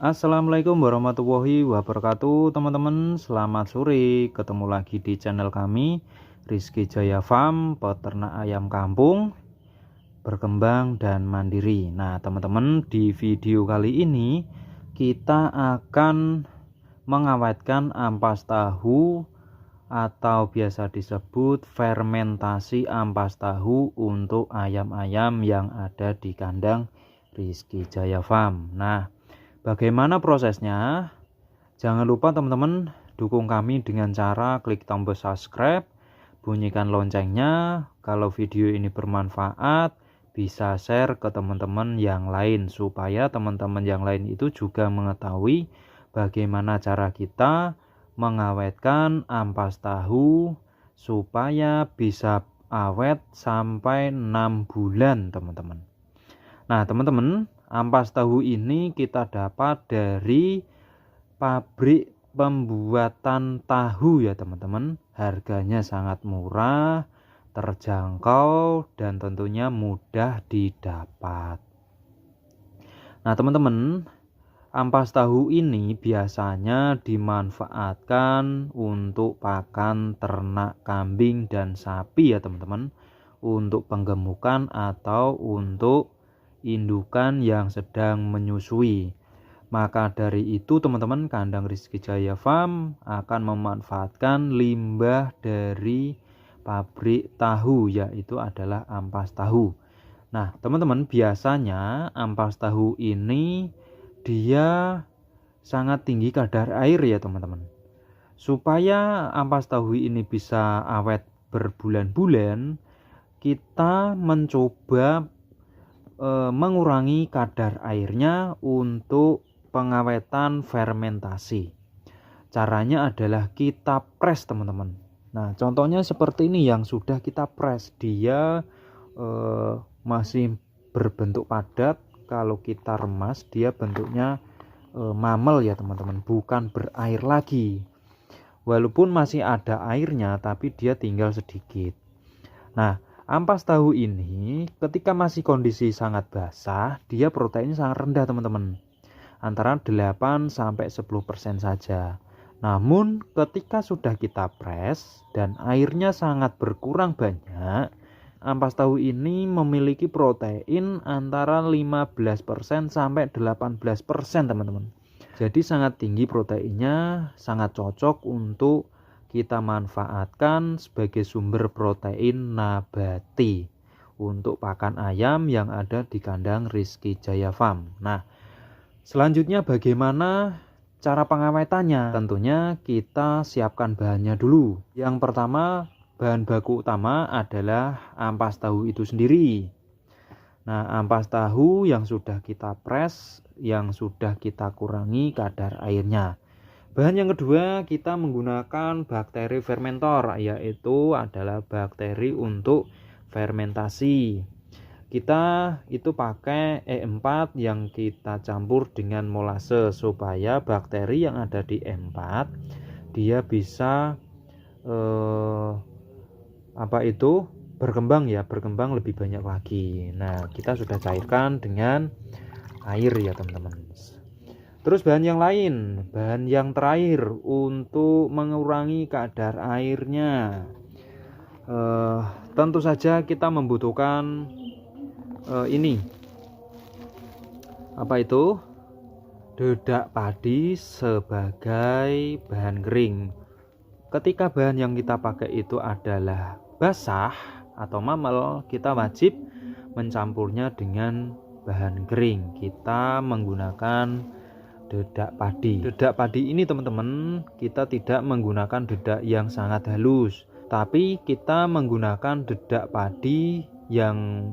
Assalamualaikum warahmatullahi wabarakatuh teman-teman. Selamat sore, ketemu lagi di channel kami Rizky Jaya Farm, peternak ayam kampung berkembang dan mandiri. Nah teman-teman, di video kali ini kita akan mengawetkan ampas tahu atau biasa disebut fermentasi ampas tahu untuk ayam-ayam yang ada di kandang Rizky Jaya Farm. Nah, bagaimana prosesnya? Jangan lupa teman-teman dukung kami dengan cara klik tombol subscribe, bunyikan loncengnya. Kalau video ini bermanfaat, bisa share ke teman-teman yang lain supaya teman-teman yang lain itu juga mengetahui bagaimana cara kita mengawetkan ampas tahu supaya bisa awet sampai 6 bulan teman-teman. Nah teman-teman, ampas tahu ini kita dapat dari pabrik pembuatan tahu ya teman-teman. Harganya sangat murah, terjangkau, dan tentunya mudah didapat. Nah teman-teman, ampas tahu ini biasanya dimanfaatkan untuk pakan ternak kambing dan sapi ya teman-teman, untuk penggemukan atau untuk indukan yang sedang menyusui. Maka dari itu teman-teman, kandang Rizky Jaya Farm akan memanfaatkan limbah dari pabrik tahu, yaitu adalah ampas tahu. Nah teman-teman, biasanya ampas tahu ini dia sangat tinggi kadar air ya teman-teman. Supaya ampas tahu ini bisa awet berbulan-bulan, kita mencoba mengurangi kadar airnya untuk pengawetan fermentasi. Caranya adalah kita press teman-teman. Nah contohnya seperti ini yang sudah kita press. Dia masih berbentuk padat. Kalau kita remas dia bentuknya mamel ya teman-teman, bukan berair lagi. Walaupun masih ada airnya tapi dia tinggal sedikit. Nah ampas tahu ini ketika masih kondisi sangat basah, dia proteinnya sangat rendah teman-teman, antara 8-10% saja. Namun ketika sudah kita press dan airnya sangat berkurang banyak, ampas tahu ini memiliki protein antara 15% sampai 18% teman-teman. Jadi sangat tinggi proteinnya, sangat cocok untuk kita manfaatkan sebagai sumber protein nabati untuk pakan ayam yang ada di kandang Rizky Jaya Farm. Nah, selanjutnya bagaimana cara pengawetannya? Tentunya kita siapkan bahannya dulu. Yang pertama, bahan baku utama adalah ampas tahu itu sendiri. Nah, ampas tahu yang sudah kita press, yang sudah kita kurangi kadar airnya. Bahan yang kedua, kita menggunakan bakteri fermentor, yaitu adalah bakteri untuk fermentasi. Kita itu pakai E4 yang kita campur dengan molase supaya bakteri yang ada di E4 dia bisa berkembang lebih banyak lagi. Nah kita sudah cairkan dengan air ya teman-teman. Terus bahan yang lain, bahan yang terakhir untuk mengurangi kadar airnya, tentu saja kita membutuhkan ini dedak padi sebagai bahan kering. Ketika bahan yang kita pakai itu adalah basah atau mamel, kita wajib mencampurnya dengan bahan kering. Kita menggunakan dedak padi. Dedak padi ini teman-teman, kita tidak menggunakan dedak yang sangat halus, tapi kita menggunakan dedak padi yang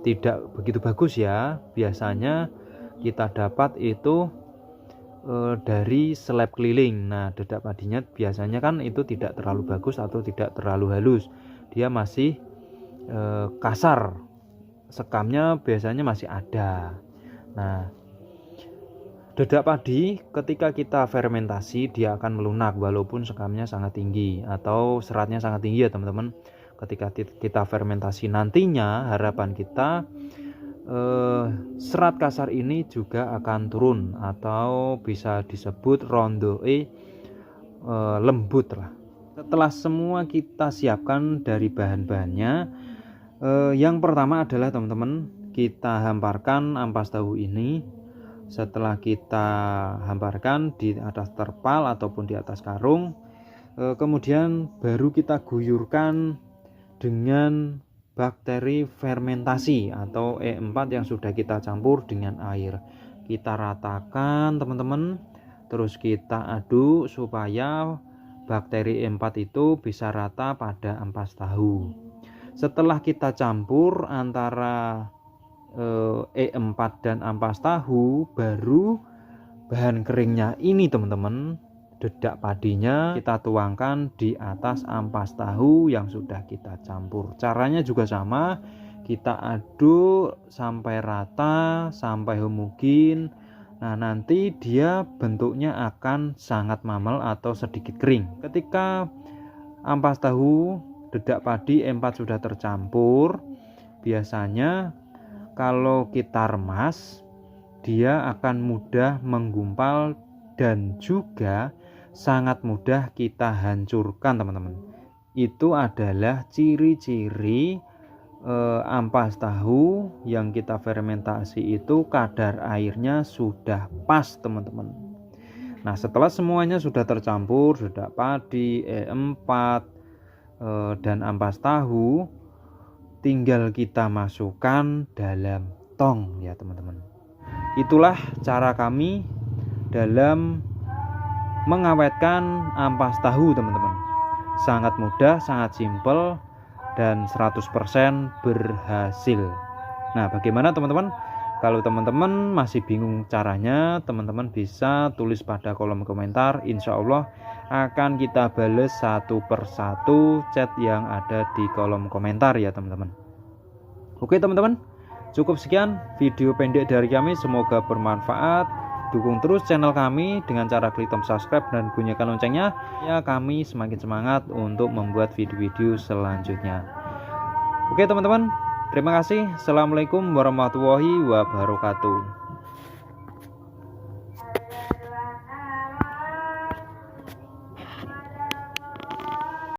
tidak begitu bagus ya. Biasanya kita dapat itu dari slab keliling. Nah dedak padinya biasanya kan itu tidak terlalu bagus atau tidak terlalu halus, dia masih kasar, sekamnya biasanya masih ada. Nah dedak padi ketika kita fermentasi dia akan melunak walaupun sekamnya sangat tinggi atau seratnya sangat tinggi ya teman-teman. Ketika kita fermentasi nantinya, harapan kita serat kasar ini juga akan turun atau bisa disebut rondoe lembut lah. Setelah semua kita siapkan dari bahan-bahannya, yang pertama adalah teman-teman, kita hamparkan ampas tahu ini. Setelah kita hamparkan di atas terpal ataupun di atas karung, kemudian baru kita guyurkan dengan bakteri fermentasi atau E4 yang sudah kita campur dengan air. Kita ratakan teman-teman, terus kita aduk supaya bakteri E4 itu bisa rata pada ampas tahu. Setelah kita campur antara E4 dan ampas tahu, baru bahan keringnya ini teman-teman, dedak padinya kita tuangkan di atas ampas tahu yang sudah kita campur. Caranya juga sama, kita aduk sampai rata, sampai homogen. Nah, nanti dia bentuknya akan sangat mamel atau sedikit kering. Ketika ampas tahu, dedak padi, E4 sudah tercampur, biasanya kalau kita remas, dia akan mudah menggumpal dan juga sangat mudah kita hancurkan teman-teman. Itu adalah ciri-ciri ampas tahu yang kita fermentasi itu kadar airnya sudah pas teman-teman. Nah, setelah semuanya sudah tercampur, dedak padi, E4 dan ampas tahu, tinggal kita masukkan dalam tong ya teman-teman. Itulah cara kami dalam mengawetkan ampas tahu teman-teman. Sangat mudah, sangat simpel, dan 100% berhasil. Nah, bagaimana teman-teman? Kalau teman-teman masih bingung caranya, teman-teman bisa tulis pada kolom komentar. Insya Allah akan kita bales satu persatu chat yang ada di kolom komentar ya teman-teman. Oke teman-teman, cukup sekian video pendek dari kami, semoga bermanfaat. Dukung terus channel kami dengan cara klik tombol subscribe dan bunyikan loncengnya, ya kami semakin semangat untuk membuat video-video selanjutnya. Oke teman-teman, terima kasih. Assalamualaikum warahmatullahi wabarakatuh.